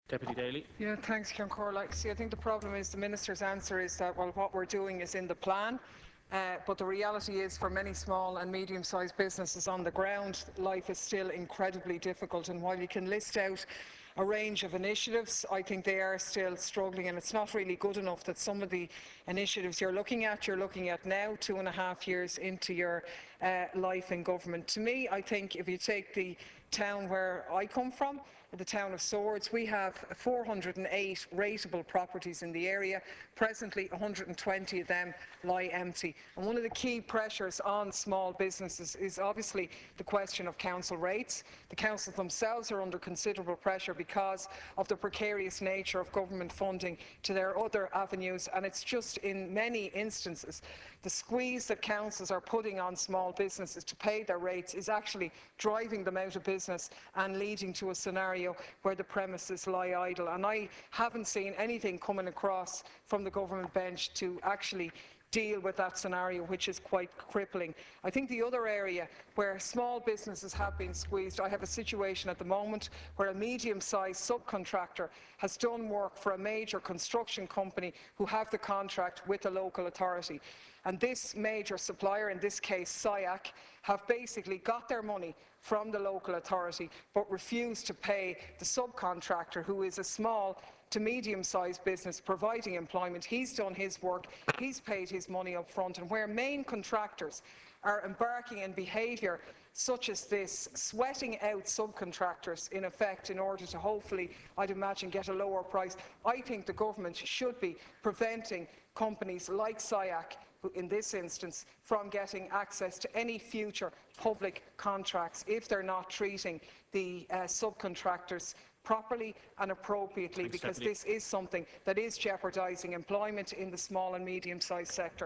Deputy Daly. Yeah, thanks, Ceann Comhairle. See, I think the problem is the Minister's answer is that, well, what we're doing is in the plan. But the reality is, for many small and medium-sized businesses on the ground, life is still incredibly difficult. And while you can list out a range of initiatives, I think they are still struggling, and it's not really good enough that some of the initiatives you're looking at now, 2.5 years into your life in government. To me, I think if you take the town where I come from, the town of Swords, we have 408 rateable properties in the area. Presently, 120 of them lie empty. And one of the key pressures on small businesses is obviously the question of council rates. The councils themselves are under considerable pressure because of the precarious nature of government funding to their other avenues, and it's just in many instances the squeeze that councils are putting on small businesses to pay their rates is actually driving them out of business and leading to a scenario where the premises lie idle. And I haven't seen anything coming across from the government bench to actually deal with that scenario, which is quite crippling. I think the other area where small businesses have been squeezed, I have a situation at the moment where a medium-sized subcontractor has done work for a major construction company who have the contract with the local authority. And this major supplier, in this case SIAC, have basically got their money from the local authority but refused to pay the subcontractor, who is a small to medium-sized business providing employment. He's done his work, he's paid his money up front, and where main contractors are embarking in behaviour such as this, sweating out subcontractors in effect in order to hopefully, I'd imagine, get a lower price, I think the government should be preventing companies like SIAC, in this instance, from getting access to any future public contracts if they're not treating the subcontractors properly and appropriately, because this is something that is jeopardising employment in the small and medium-sized sector.